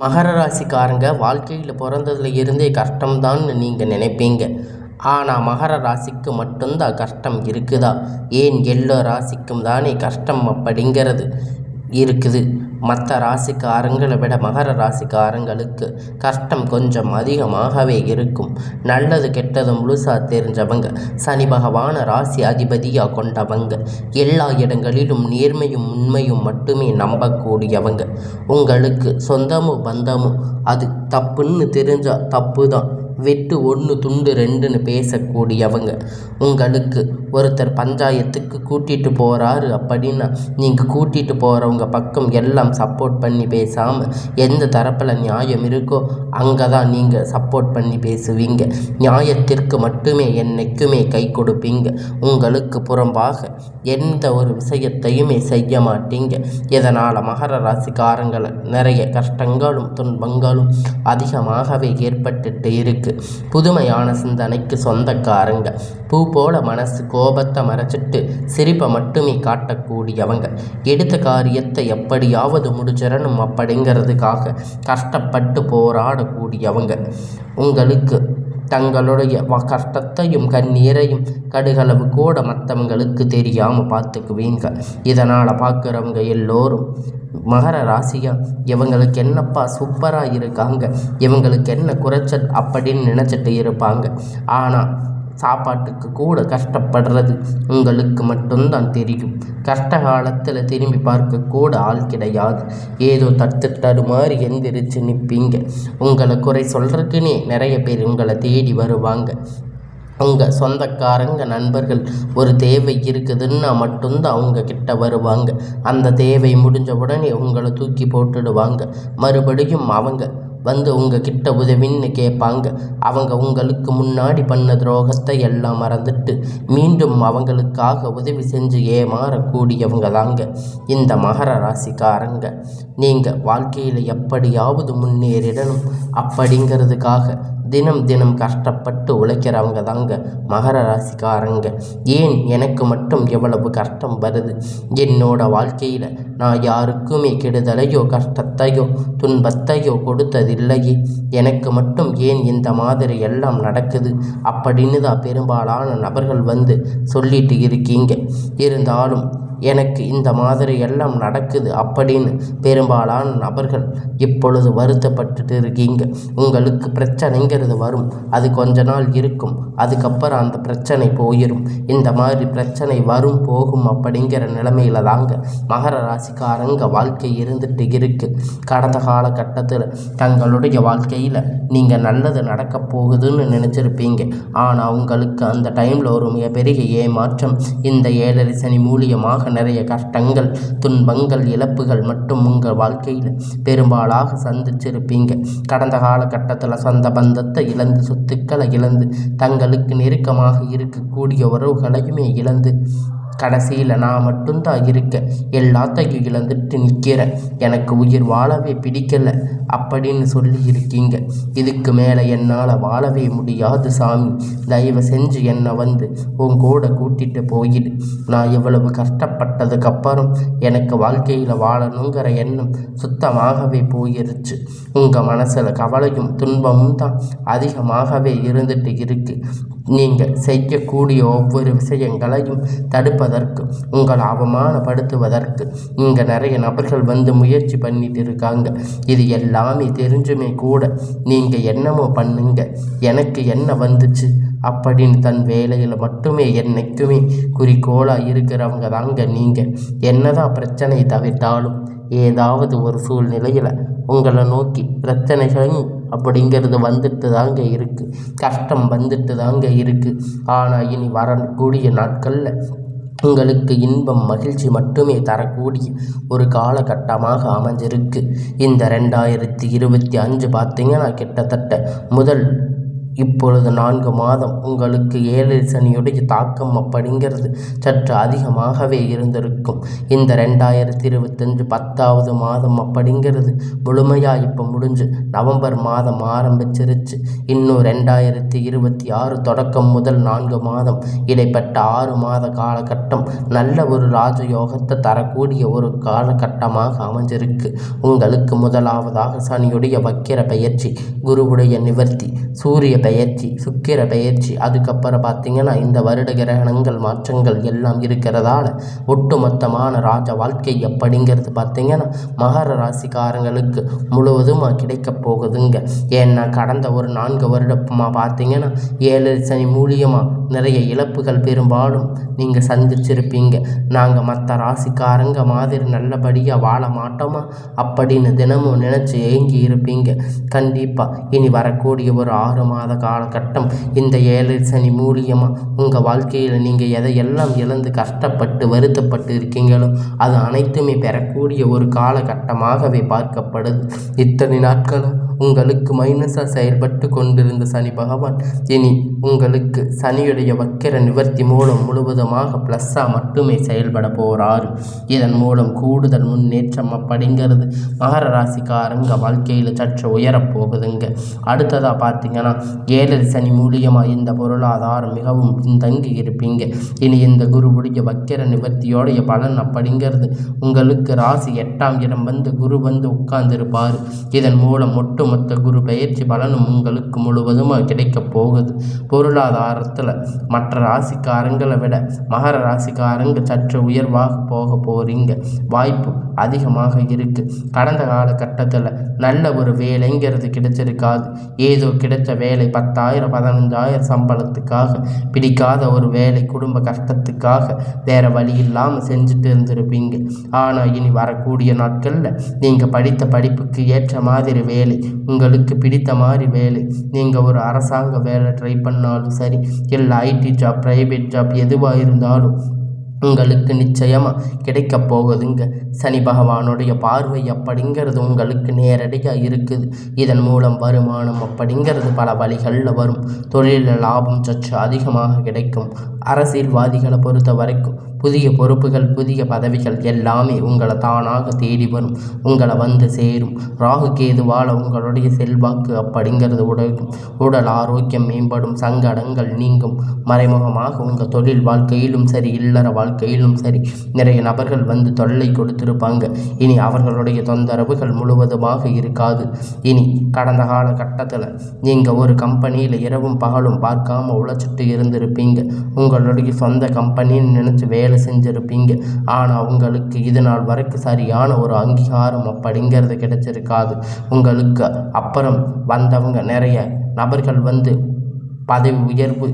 மகர ராசிக்காரங்க வாழ்க்கையில் பிறந்ததுல இருந்தே கஷ்டம்தான்னு நீங்கள் நினைப்பீங்க. ஆனால் மகர ராசிக்கு மட்டும்தான் கஷ்டம் இருக்குதா? ஏன் எல்லா ராசிக்கும் தானே கஷ்டம் அப்படிங்கிறது இருக்குது. மற்ற ராசிக்காரங்களை விட மகர ராசிக்காரங்களுக்கு கஷ்டம் கொஞ்சம் அதிகமாகவே இருக்கும். நல்லது கெட்டது முழுசாக தெரிஞ்சவங்க, சனி பகவான ராசி அதிபதியாக கொண்டவங்க, எல்லா இடங்களிலும் நேர்மையும் உண்மையும் மட்டுமே நம்பக்கூடியவங்க. உங்களுக்கு சொந்தமும் பந்தமும் அது தப்புன்னு தெரிஞ்சால் தப்பு தான், வெட்டு ஒன்று துண்டு ரெண்டுன்னு பேசக்கூடியவங்க. உங்களுக்கு ஒருத்தர் பஞ்சாயத்துக்கு கூட்டிகிட்டு போகிறாரு அப்படின்னா நீங்கள் கூட்டிகிட்டு போகிறவங்க பக்கம் எல்லாம் சப்போர்ட் பண்ணி பேசாமல் எந்த தரப்பில் நியாயம் இருக்கோ அங்கே தான் நீங்கள் சப்போர்ட் பண்ணி பேசுவீங்க. நியாயத்திற்கு மட்டுமே என்னைக்குமே கை கொடுப்பீங்க. உங்களுக்கு புறம்பாக எந்த ஒரு விஷயத்தையுமே செய்ய மாட்டீங்க. இதனால் மகர ராசிக்காரங்களை நிறைய கஷ்டங்களும் துன்பங்களும் அதிகமாகவே ஏற்பட்டுட்டு இருக்கு. புதுமையான சிந்தனைக்கு சொந்தக்காரங்க, பூ போல மனசு கோபத்தை மறைச்சிட்டு சிரிப்பை மட்டுமே காட்டக்கூடியவங்க, எடுத்த காரியத்தை எப்படியாவது முடிச்சிடணும் அப்படிங்கிறதுக்காக கஷ்டப்பட்டு போராடக்கூடியவங்க. உங்களுக்கு தங்களுடைய கஷ்டத்தையும் கண்ணீரையும் கடுகளவு கூட மற்றவங்களுக்கு தெரியாமல் பார்த்துக்குவீங்க. இதனால் பார்க்குறவங்க எல்லோரும் மகர ராசியா இவங்களுக்கு என்னப்பா சூப்பராக இருக்காங்க, இவங்களுக்கு என்ன குறைச்சல் அப்படின்னு நினச்சிட்டு இருப்பாங்க. ஆனால் சாப்பாட்டுக்கு கூட கஷ்டப்படுறது உங்களுக்கு மட்டும்தான் தெரியும். கஷ்ட காலத்தில் திரும்பி பார்க்க கூட ஆள் கிடையாது. ஏதோ தட்டு மாதிரி எந்திரிச்சு நிற்பீங்க. உங்களை குறை சொல்கிறதுக்குன்னே நிறைய பேர் உங்களை தேடி வருவாங்க. உங்கள் சொந்தக்காரங்க நண்பர்கள் ஒரு தேவை இருக்குதுன்னா மட்டும்தான் அவங்க கிட்ட வருவாங்க. அந்த தேவை முடிஞ்ச உடனே உங்களை தூக்கி போட்டுடுவாங்க. மறுபடியும் அவங்க வந்து உங்ககிட்ட உதவின்னு கேட்பாங்க. அவங்க உங்களுக்கு முன்னாடி பண்ண துரோகத்தை எல்லாம் மறந்துட்டு மீண்டும் அவங்களுக்காக உதவி செஞ்சு ஏமாறக்கூடியவங்க தாங்க இந்த மகர ராசிக்காரங்க. நீங்கள் வாழ்க்கையில் எப்படியாவது முன்னேறிடணும் அப்படிங்கிறதுக்காக தினம் தினம் கஷ்டப்பட்டு உழைக்கிறவங்க தாங்க மகர ராசிக்காரங்க. ஏன் எனக்கு மட்டும் எவ்வளவு கஷ்டம் வருது? என்னோட வாழ்க்கையில் நான் யாருக்குமே கெடுதலையோ கஷ்டத்தையோ துன்பத்தையோ கொடுத்ததில்லையே, எனக்கு மட்டும் ஏன் இந்த மாதிரி எல்லாம் நடக்குது அப்படின்னு தான் பெரும்பாலான நபர்கள் வந்து சொல்லிட்டு இருக்கீங்க. இருந்தாலும் எனக்கு இந்த மாதிரி எல்லாம் நடக்குது அப்படின்னு பெரும்பாலான நபர்கள் இப்பொழுது வருத்தப்பட்டுட்டு இருக்கீங்க. உங்களுக்கு பிரச்சனைங்கிறது வரும், அது கொஞ்ச நாள் இருக்கும், அதுக்கப்புறம் அந்த பிரச்சனை போயிடும். இந்த மாதிரி பிரச்சனை வரும் போகும் அப்படிங்கிற நிலைமையில தாங்க மகர ராசிக்காரங்க வாழ்க்கை இருந்துட்டு இருக்கு. கடந்த காலகட்டத்தில் தங்களுடைய வாழ்க்கையில் நீங்கள் நல்லது நடக்க போகுதுன்னு நினச்சிருப்பீங்க. ஆனால் உங்களுக்கு அந்த டைமில் ஒரு மிகப்பெரிய ஏமாற்றம், இந்த 7.5 சனி மூலியமாக நிறைய கஷ்டங்கள் துன்பங்கள் இழப்புகள் மட்டும் உங்கள் வாழ்க்கையில் பெரும்பாலாக சந்திச்சிருப்பீங்க. கடந்த காலகட்டத்தில் சொந்த பந்தத்தை இழந்து, சொத்துக்களை இழந்து, தங்களுக்கு நெருக்கமாக இருக்கக்கூடிய உறவுகளையுமே இழந்து, கடைசியில் நான் மட்டும்தான் இருக்க, எல்லாத்தையும் இழந்துட்டு நிற்கிறேன், எனக்கு உயிர் வாழவே பிடிக்கலை அப்படின்னு சொல்லி இருக்கீங்க. இதுக்கு மேலே என்னால் வாழவே முடியாது சாமி, தயவு செஞ்சு என்னை வந்து உன் கூட கூட்டிகிட்டு போயிடு. நான் இவ்வளவு கஷ்டப்பட்டதுக்கப்புறம் எனக்கு வாழ்க்கையில் வாழணுங்கிற எண்ணம் சுத்தமாகவே போயிருச்சு. உங்கள் மனசில் கவலையும் துன்பமும் தான் அதிகமாகவே இருந்துட்டு இருக்கு. நீங்கள் செய்யக்கூடிய ஒவ்வொரு விஷயங்களையும் தடுப்பதற்கு, உங்களை அவமானப்படுத்துவதற்கு இங்கே நிறைய நபர்கள் வந்து முயற்சி பண்ணிட்டு இருக்காங்க. இது எல்லாமே தெரிஞ்சுமே கூட நீங்கள் என்னமோ பண்ணுங்க, எனக்கு என்ன வந்துச்சு அப்படின்னு தன் வேலையில் மட்டுமே என்னைக்குமே குறிக்கோளாக இருக்கிறவங்க தாங்க நீங்கள். என்னதான் பிரச்சனை தவிர்த்தாலும் ஏதாவது ஒரு சூழ்நிலையில் உங்களை நோக்கி பிரச்சனைகளும் அப்படிங்கிறது வந்துட்டு தாங்க இருக்குது, கஷ்டம் வந்துட்டு தாங்க இருக்குது. ஆனால் இனி வரக்கூடிய நாட்களில் உங்களுக்கு இன்பம் மகிழ்ச்சி மட்டுமே தரக்கூடிய ஒரு காலகட்டமாக அமைஞ்சிருக்கு. இந்த 2025 பார்த்திங்கன்னா கிட்டத்தட்ட முதல் இப்பொழுது 4 மாதம் உங்களுக்கு 7 சனியுடைய தாக்கம் அப்படிங்கிறது சற்று அதிகமாகவே இருந்திருக்கும். இந்த 2025 10வது மாதம் அப்படிங்கிறது முழுமையாக இப்போ முடிஞ்சு நவம்பர் மாதம் ஆரம்பிச்சிருச்சு. இன்னும் 2026 தொடக்கம் முதல் 4 மாதம் இடைப்பட்ட 6 மாத காலகட்டம் நல்ல ஒரு ராஜயோகத்தை தரக்கூடிய ஒரு காலகட்டமாக அமைஞ்சிருக்கு. உங்களுக்கு முதலாவதாக சனியுடைய வக்கிர பெயர்ச்சி, குருவுடைய நிவர்த்தி, சூரிய பெயர்ச்சி, சுக்கிர பெயர்ச்சி, அதுக்கப்புறம் பார்த்திங்கன்னா இந்த வருட கிரகணங்கள் மாற்றங்கள் எல்லாம் இருக்கிறதால ஒட்டுமொத்தமான ராஜ வாழ்க்கை அப்படிங்கிறது பார்த்திங்கன்னா மகர ராசிக்காரங்களுக்கு முழுவதுமாக கிடைக்க போகுதுங்க. ஏன்னா கடந்த ஒரு 4 வருடமாக பார்த்திங்கன்னா 7 சனி மூலியமாக நிறைய இழப்புகள் பெரும்பாலும் நீங்கள் சந்திச்சிருப்பீங்க. நாங்கள் மற்ற ராசிக்காரங்க மாதிரி நல்லபடியாக வாழ மாட்டோமா அப்படின்னு தினமும் நினச்சி ஏங்கி இருப்பீங்க. கண்டிப்பாக இனி வரக்கூடிய ஒரு 6 மாத காலகட்டம் இந்த 7 சனி மூலியமாக உங்கள் வாழ்க்கையில் நீங்கள் எதையெல்லாம் இழந்து கஷ்டப்பட்டு வருத்தப்பட்டு இருக்கீங்களோ அது அனைத்துமே பெறக்கூடிய ஒரு காலகட்டமாகவே பார்க்கப்படுது. இத்தனை நாட்களும் உங்களுக்கு மைனஸாக செயல்பட்டு கொண்டிருந்த சனி பகவான் இனி உங்களுக்கு சனியுடைய வக்கிர நிவர்த்தி மூலம் முழுவதுமாக ப்ளஸ்ஸாக மட்டுமே செயல்பட போகிறாரு. இதன் மூலம் கூடுதல் முன்னேற்றம் அப்படிங்கிறது மகர ராசிக்காரங்க வாழ்க்கையில் சற்று உயரப்போகுதுங்க. அடுத்ததாக பார்த்தீங்கன்னா 7 சனி மூலியமாக இந்த பொருளாதாரம் மிகவும் பின்தங்கி இருப்பீங்க. இனி இந்த குருவுடைய வக்கிர நிவர்த்தியோடைய பலன் அப்படிங்கிறது உங்களுக்கு ராசி 8ஆம் இடம் வந்து குரு வந்து உட்கார்ந்திருப்பார். இதன் மூலம் ஒட்டுமொத்த குரு பெயர்ச்சி பலனும் உங்களுக்கு முழுவதுமாக கிடைக்கப் போகுது. பொருளாதாரத்தில் மற்ற ராசிக்காரங்களை விட மகர ராசிக்காரங்க சற்று உயர்வாக போக போகிறீங்க. வாய்ப்பு அதிகமாக இருக்குது. கடந்த காலகட்டத்தில் நல்ல ஒரு வேலைங்கிறது கிடைச்சிருக்காது. ஏதோ கிடைச்ச வேலை 10,000 15,000 சம்பளத்துக்காக பிடிக்காத ஒரு வேலை குடும்ப கஷ்டத்துக்காக வேறு வழி இல்லாமல் செஞ்சுட்டு இருந்திருப்பீங்க. ஆனால் இனி வரக்கூடிய நாட்களில் நீங்கள் படித்த படிப்புக்கு ஏற்ற மாதிரி வேலை, உங்களுக்கு பிடித்த மாதிரி வேலை, நீங்கள் ஒரு அரசாங்க வேலை ட்ரை பண்ணாலும் சரி, இல்லை ஐடி ஜாப், ப்ரைவேட் ஜாப் எதுவாக இருந்தாலும் உங்களுக்கு நிச்சயமாக கிடைக்க போகுதுங்க. சனி பகவானுடைய பார்வை அப்படிங்கிறது உங்களுக்கு நேரடியாக இருக்குது. இதன் மூலம் வருமானம் அப்படிங்கிறது பல வழிகளில் வரும். தொழிலில் லாபம் சற்று அதிகமாக கிடைக்கும். அரசியல்வாதிகளை பொறுத்த வரைக்கும் புதிய பொறுப்புகள், புதிய பதவிகள் எல்லாமே உங்களை தானாக தேடி வரும், உங்களை வந்து சேரும். ராகு கேதுவால் உங்களுடைய செல்வாக்கு அப்படிங்கிறது உடல் ஆரோக்கியம் மேம்படும், சங்கடங்கள் நீங்கும். மறைமுகமாக உங்கள் தொழில் வாழ்க்கையிலும் சரி, இல்லற வாழ்க்கையிலும் சரி நிறைய நபர்கள் வந்து தொல்லை கொடுத்திருப்பாங்க. இனி அவர்களுடைய தொந்தரவுகள் முழுவதுமாக இருக்காது. இனி கடந்த காலகட்டத்தில் நீங்கள் ஒரு கம்பெனியில் இரவும் பகலும் பார்க்காம உழைச்சிட்டு இருந்திருப்பீங்க. உங்களுடைய சொந்த கம்பெனின்னு நினச்சி வேலை செஞ்சிருப்பீங்க. ஆனால் உங்களுக்கு இது நாள் வரைக்கும் சரியான ஒரு அங்கீகாரம் அப்படிங்கிறது கிடைச்சிருக்காது. உங்களுக்கு அப்புறம் வந்தவங்க நிறைய நபர்கள் வந்து பதவி உயர்வு,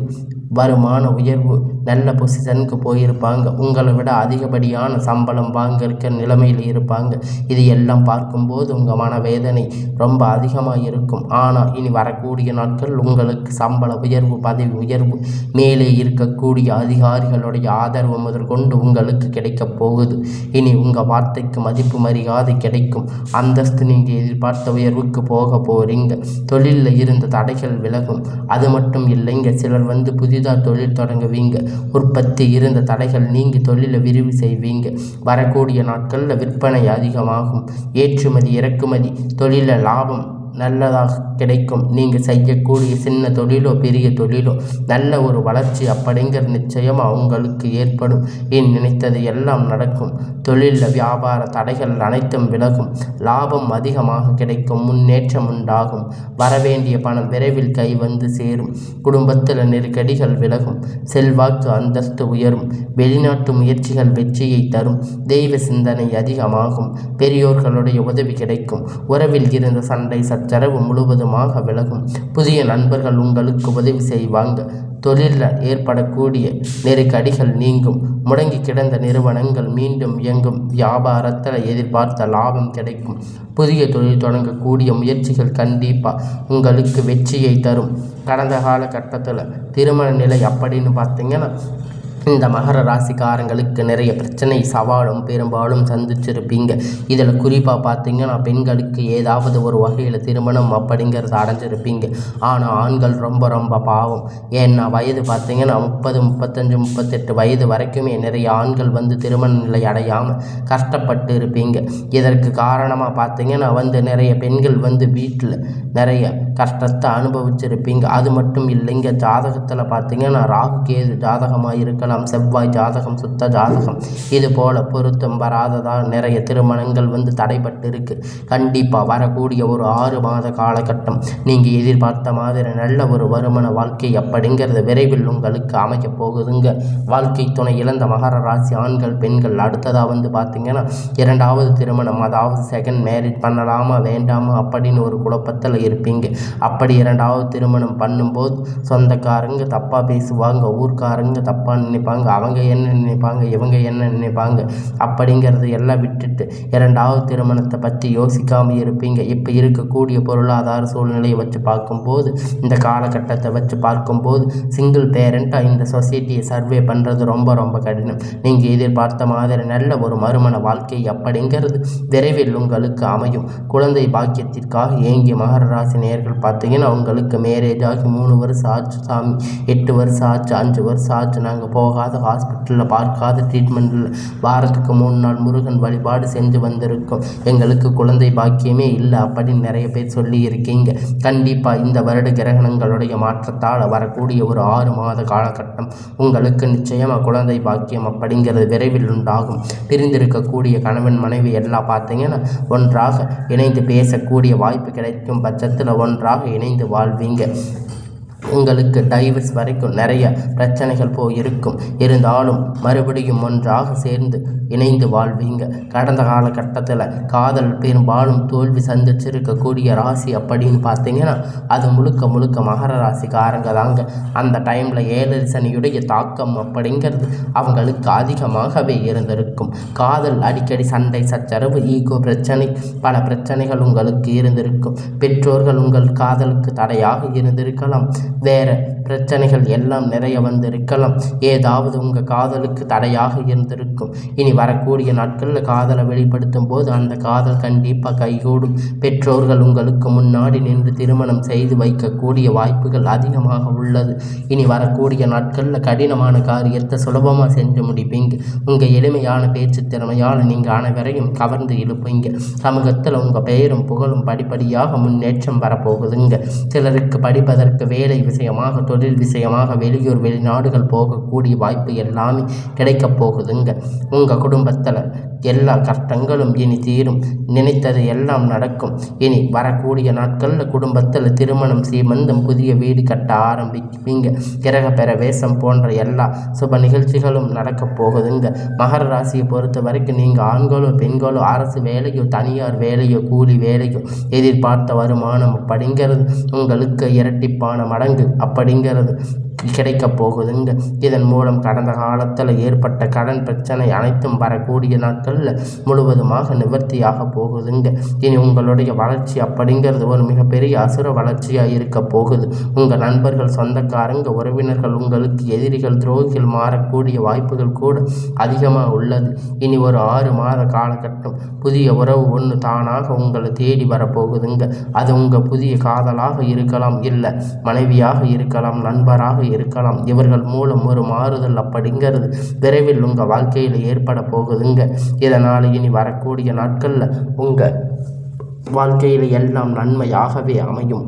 வருமான உயர்வு, நல்ல பொசிஷனுக்கு போயிருப்பாங்க. உங்களை விட அதிகப்படியான சம்பளம் வாங்க இருக்கிற நிலைமையில் இருப்பாங்க. இது எல்லாம் பார்க்கும்போது உங்கள் மனவேதனை ரொம்ப அதிகமாக இருக்கும். ஆனால் இனி வரக்கூடிய நாட்கள் உங்களுக்கு சம்பள உயர்வு, பதவி உயர்வு, மேலே இருக்கக்கூடிய அதிகாரிகளுடைய ஆதரவு முதற்கொண்டு உங்களுக்கு கிடைக்கப் போகுது. இனி உங்கள் வார்த்தைக்கு மதிப்பு மரியாதை கிடைக்கும். அந்தஸ்து நீங்கள் எதிர்பார்த்த உயர்வுக்கு போக போகிறீங்க. தொழிலில் இருந்த தடைகள் விலகும். அது மட்டும் இல்லைங்க, சிலர் வந்து புதிதாக தொழில் தொடங்குவீங்க. உற்பத்தி இருந்த தடைகள் நீங்கி தொழிலை விரிவு செய்வீங்க. வரக்கூடிய நாட்களில் விற்பனை அதிகமாகும். ஏற்றுமதி இறக்குமதி தொழிலில் லாபம் நல்லதாக கிடைக்கும். நீங்கள் செய்யக்கூடிய சின்ன தொழிலோ பெரிய தொழிலோ நல்ல ஒரு வளர்ச்சி அப்படிங்கிற நிச்சயமாக உங்களுக்கு ஏற்படும். நினைத்தது எல்லாம் நடக்கும். தொழிலில் வியாபார தடைகள் அனைத்தும் விலகும். லாபம் அதிகமாக கிடைக்கும். முன்னேற்றம் உண்டாகும். வரவேண்டிய பணம் விரைவில் கை வந்து சேரும். குடும்பத்தில் நெருக்கடிகள் விலகும். செல்வாக்கு அந்தஸ்து உயரும். வெளிநாட்டு முயற்சிகள் வெற்றியை தரும். தெய்வ சிந்தனை அதிகமாகும். பெரியோர்களுடைய உதவி கிடைக்கும். உறவில் இருந்த சண்டை சச்சரவு முழுவதுமாக விலகும். புதிய நண்பர்கள் உங்களுக்கு உதவி செய்வாங்க. தொழிலில் ஏற்படக்கூடிய நெருக்கடிகள் நீங்கும். முடங்கி கிடந்த நிறுவனங்கள் மீண்டும் இயங்கும். வியாபாரத்தில் எதிர்பார்த்த லாபம் கிடைக்கும். புதிய தொழில் தொடங்கக்கூடிய முயற்சிகள் கண்டிப்பாக உங்களுக்கு வெற்றியை தரும். கடந்த காலகட்டத்தில் திருமண நிலை அப்படின்னு பார்த்தீங்கன்னா இந்த மகர ராசிக்காரங்களுக்கு நிறைய பிரச்சனை சவாலும் பெரும்பாலும் சந்திச்சிருப்பீங்க. இதில் குறிப்பாக பார்த்தீங்கன்னா பெண்களுக்கு ஏதாவது ஒரு வகையில் திருமணம் அப்படிங்கிறத அடைஞ்சிருப்பீங்க. ஆனால் ஆண்கள் ரொம்ப ரொம்ப பாவம். ஏன்னா வயது பார்த்தீங்கன்னா 30, 35, 38 வயது வரைக்குமே நிறைய ஆண்கள் திருமண நிலை அடையாமல் கஷ்டப்பட்டு இருப்பீங்க. இதற்கு காரணமாக பார்த்தீங்கன்னா நிறைய பெண்கள் வீட்டில் நிறைய கஷ்டத்தை அனுபவிச்சிருப்பீங்க. அது மட்டும் இல்லைங்க, ஜாதகத்தில் பார்த்தீங்கன்னா ராகு கேது ஜாதகமாக இருக்கலாம், செவ்வாய் ஜாதகம், சுத்த ஜாதகம், இது போல் பொருத்தம் வராததால் நிறைய திருமணங்கள் தடைபட்டு இருக்கு. கண்டிப்பாக வரக்கூடிய ஒரு 6 மாத காலகட்டம் நீங்கள் எதிர்பார்த்த மாதிரி நல்ல ஒரு வருமான வாழ்க்கை அப்படிங்கிறது விரைவில் உங்களுக்கு அமைக்க போகுதுங்க. வாழ்க்கை துணை இழந்த மகர ராசி ஆண்கள் பெண்கள் அடுத்ததாக பார்த்தீங்கன்னா 2வது திருமணம், அதாவது செகண்ட் மேரேஜ் பண்ணலாமா வேண்டாமா அப்படின்னு ஒரு குழப்பத்தில் இருப்பீங்க. அப்படி 2வது திருமணம் பண்ணும்போது சொந்தக்காரங்க தப்பாக பேசுவாங்க, ஊர்க்காரங்க தப்பாக நினைப்பாங்க, அவங்க என்ன நினைப்பாங்க, இவங்க என்ன நினைப்பாங்க அப்படிங்கிறது எல்லாம் விட்டுட்டு 2வது திருமணத்தை பற்றி யோசிக்காமல் இருப்பீங்க. இப்போ இருக்கக்கூடிய பொருளாதார சூழ்நிலையை வச்சு பார்க்கும்போது, இந்த காலகட்டத்தை வச்சு பார்க்கும்போது சிங்கிள் பேரண்ட்டாக இந்த சொசைட்டியை சர்வே பண்ணுறது ரொம்ப ரொம்ப கடினம். நீங்கள் எதிர்பார்த்த மாதிரி நல்ல ஒரு மறுமண வாழ்க்கை அப்படிங்கிறது விரைவில் உங்களுக்கு அமையும். குழந்தை பாக்கியத்திற்காக ஏங்கிய மகர ராசி நேயர்கள் பார்த்தீங்கன்னா உங்களுக்கு மேரேஜ் ஆகி 3 வருஷம் ஆச்சு சாமி, 8 வருஷம் ஆச்சு, 5 வருஷம் ஆச்சு, நாங்கள் போகாத ஹாஸ்பிட்டலில் பார்க்காத ட்ரீட்மெண்ட்டில் வாரத்துக்கு 3 நாள் முருகன் வழிபாடு செஞ்சு வந்திருக்கோம், எங்களுக்கு குழந்தை பாக்கியமே இல்லை அப்படின்னு நிறைய பேர் சொல்லி இருக்கீங்க. கண்டிப்பாக இந்த வருட கிரகணங்களுடைய மாற்றத்தால் வரக்கூடிய ஒரு 6 மாத காலகட்டம் உங்களுக்கு நிச்சயமாக குழந்தை பாக்கியம் அப்படிங்கிறது விரைவில் உண்டாகும். பிரிந்திருக்கக்கூடிய கணவன் மனைவி எல்லாம் பார்த்தீங்கன்னா ஒன்றாக இணைந்து பேசக்கூடிய வாய்ப்பு கிடைக்கும் பட்சத்தில் ஒன்றாக இணைந்து வாழ்வீங்க. உங்களுக்கு டைவர்ஸ் வரைக்கும் நிறைய பிரச்சனைகள் இருக்கும். இருந்தாலும் மறுபடியும் ஒன்றாக சேர்ந்து இணைந்து வாழ்வீங்க. கடந்த காலகட்டத்தில் காதல் பெரும்பாலும் தோல்வி சந்திச்சிருக்கக்கூடிய ராசி அப்படின்னு பார்த்தீங்கன்னா அது முழுக்க முழுக்க மகர ராசிக்காரங்க தாங்க. அந்த டைமில் 7 சனியுடைய தாக்கம் அப்படிங்கிறது அவங்களுக்கு அதிகமாகவே இருந்திருக்கும். காதல் அடிக்கடி சண்டை சச்சரவு, ஈகோ பிரச்சனை, பல பிரச்சனைகள் உங்களுக்கு இருந்திருக்கும். பெற்றோர்கள் உங்கள் காதலுக்கு தடையாக இருந்திருக்கலாம். வேறு பிரச்சனைகள் எல்லாம் நிறைய இருக்கலாம். ஏதாவது உங்கள் காதலுக்கு தடையாக இருந்திருக்கும். இனி வரக்கூடிய நாட்களில் காதலை வெளிப்படுத்தும் போது அந்த காதல் கண்டிப்பாக கைகூடும். பெற்றோர்கள் உங்களுக்கு முன்னாடி நின்று திருமணம் செய்து வைக்கக்கூடிய வாய்ப்புகள் அதிகமாக உள்ளது. இனி வரக்கூடிய நாட்களில் கடினமான காரியத்தை சுலபமாக செஞ்சு முடிப்பீங்க. உங்கள் எளிமையான பேச்சு திறமையால் நீங்கள் அனைவரையும் கவர்ந்து இழுப்பீங்க. சமூகத்தில் உங்கள் பெயரும் புகழும் படிப்படியாக முன்னேற்றம் வரப்போகுதுங்க. சிலருக்கு படிப்பதற்கு வேலை விஷயமாக, தொழில் விஷயமாக வெளியூர் வெளிநாடுகள் போகக்கூடிய வாய்ப்பு எல்லாமே கிடைக்கப் போகுதுங்க. உங்கள் குடும்பத்தில் எல்லா கஷ்டங்களும் இனி தீரும். நினைத்தது எல்லாம் நடக்கும். இனி வரக்கூடிய நாட்களில் குடும்பத்தில் திருமணம், சீமந்தம், புதிய வீடு கட்ட ஆரம்பிப்பீங்க. கிரக பிரவேசம் போன்ற எல்லா சுப நிகழ்ச்சிகளும் நடக்கப் போகுதுங்க. மகர ராசியை பொறுத்த வரைக்கும் நீங்கள் ஆண்களோ பெண்களோ அரசு வேலையோ தனியார் வேலையோ கூலி வேலையோ எதிர்பார்த்த வருமானம் அப்படிங்கிறது உங்களுக்கு இரட்டிப்பான மடங்கு அப்படிங்கிறது கிடைக்கப் போகுதுங்க. இதன் மூலம் கடந்த காலத்தில் ஏற்பட்ட கடன் பிரச்சனை அனைத்தும் வரக்கூடிய நாட்களில் முழுவதுமாக நிவர்த்தியாக போகுதுங்க. இனி உங்களுடைய வளர்ச்சி அப்படிங்கிறது ஒரு மிகப்பெரிய அசுர வளர்ச்சியாக இருக்க போகுது. உங்கள் நண்பர்கள், சொந்தக்காரங்க, உறவினர்கள் உங்களுக்கு எதிரிகள், துரோகிகள் மாறக்கூடிய வாய்ப்புகள் கூட அதிகமாக உள்ளது. இனி ஒரு 6 மாத காலகட்டம் புதிய உறவு ஒன்று தானாக உங்களை தேடி வரப்போகுதுங்க. அது உங்கள் புதிய காதலாக இருக்கலாம், இல்லை மனைவியாக இருக்கலாம், நண்பராக இருக்கலாம். இவர்கள் மூலம் ஒரு மாறுதல் அப்படிங்கிறது விரைவில் உங்கள் வாழ்க்கையில் ஏற்பட போகுதுங்க. இதனால் இனி வரக்கூடிய நாட்களில் உங்கள் வாழ்க்கையில் எல்லாம் நன்மையாகவே அமையும்.